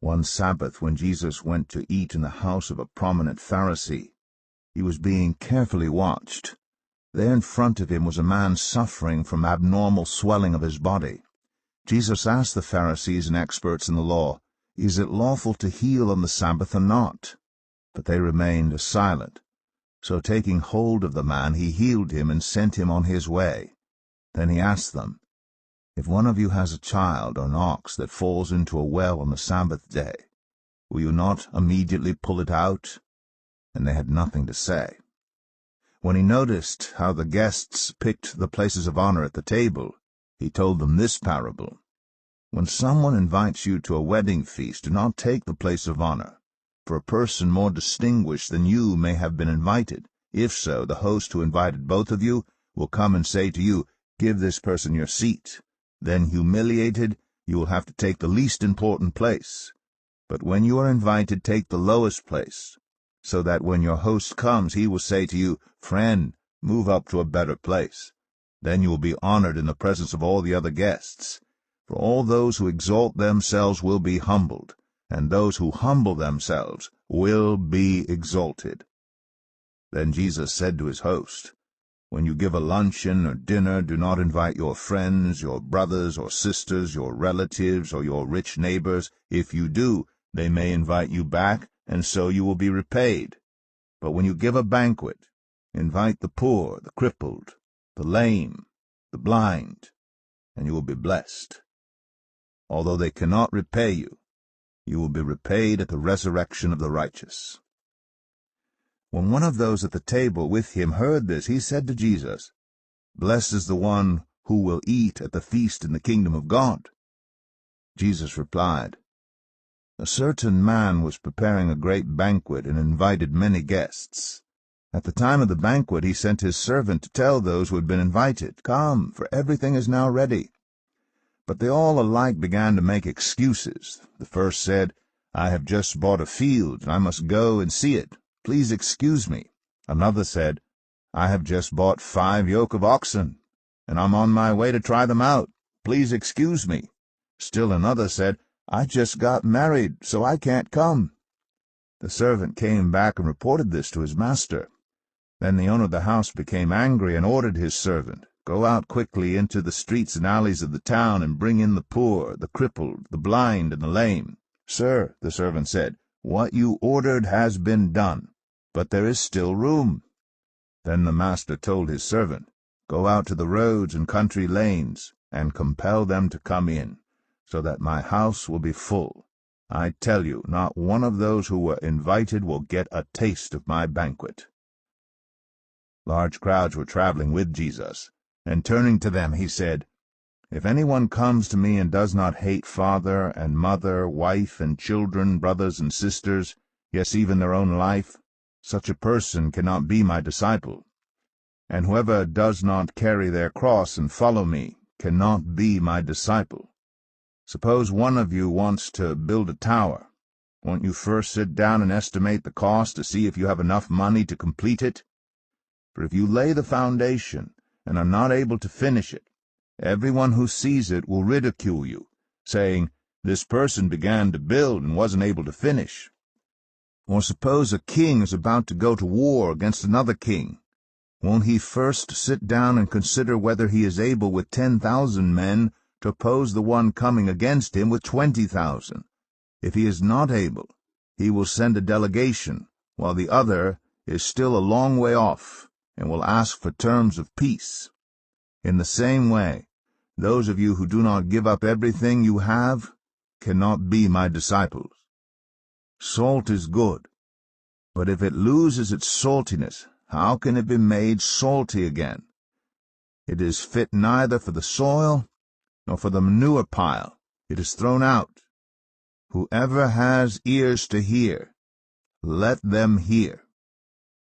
One Sabbath, when Jesus went to eat in the house of a prominent Pharisee, he was being carefully watched. There in front of him was a man suffering from abnormal swelling of his body. Jesus asked the Pharisees and experts in the law, "Is it lawful to heal on the Sabbath or not?" But they remained silent. So taking hold of the man, he healed him and sent him on his way. Then he asked them, "If one of you has a child or an ox that falls into a well on the Sabbath day, will you not immediately pull it out?" And they had nothing to say. When he noticed how the guests picked the places of honor at the table, he told them this parable. "When someone invites you to a wedding feast, do not take the place of honor, for a person more distinguished than you may have been invited. If so, the host who invited both of you will come and say to you, 'Give this person your seat.' Then, humiliated, you will have to take the least important place. But when you are invited, take the lowest place, so that when your host comes, he will say to you, 'Friend, move up to a better place.' Then you will be honored in the presence of all the other guests. For all those who exalt themselves will be humbled, and those who humble themselves will be exalted." Then Jesus said to his host, "When you give a luncheon or dinner, do not invite your friends, your brothers or sisters, your relatives, or your rich neighbors. If you do, they may invite you back, and so you will be repaid. But when you give a banquet, invite the poor, the crippled, the lame, the blind, and you will be blessed. Although they cannot repay you, you will be repaid at the resurrection of the righteous." When one of those at the table with him heard this, he said to Jesus, "Blessed is the one who will eat at the feast in the kingdom of God." Jesus replied, "A certain man was preparing a great banquet and invited many guests. At the time of the banquet he sent his servant to tell those who had been invited, 'Come, for everything is now ready.' But they all alike began to make excuses. The first said, 'I have just bought a field, and I must go and see it. Please excuse me.' Another said, 'I have just bought 5 yoke of oxen, and I'm on my way to try them out. Please excuse me.' Still another said, 'I just got married, so I can't come.' The servant came back and reported this to his master. Then the owner of the house became angry and ordered his servant, 'Go out quickly into the streets and alleys of the town and bring in the poor, the crippled, the blind, and the lame.' 'Sir,' the servant said, 'what you ordered has been done, but there is still room.' Then the master told his servant, 'Go out to the roads and country lanes, and compel them to come in, so that my house will be full. I tell you, not one of those who were invited will get a taste of my banquet.'" Large crowds were traveling with Jesus, and turning to them he said, "If anyone comes to me and does not hate father and mother, wife and children, brothers and sisters, yes, even their own life, such a person cannot be my disciple. And whoever does not carry their cross and follow me cannot be my disciple. Suppose one of you wants to build a tower. Won't you first sit down and estimate the cost to see if you have enough money to complete it? For if you lay the foundation and are not able to finish it, everyone who sees it will ridicule you, saying, 'This person began to build and wasn't able to finish.' Or suppose a king is about to go to war against another king. Won't he first sit down and consider whether he is able with 10,000 men to oppose the one coming against him with 20,000? If he is not able, he will send a delegation, while the other is still a long way off, and will ask for terms of peace. In the same way, those of you who do not give up everything you have cannot be my disciples. Salt is good, but if it loses its saltiness, how can it be made salty again? It is fit neither for the soil nor for the manure pile. It is thrown out. Whoever has ears to hear, let them hear."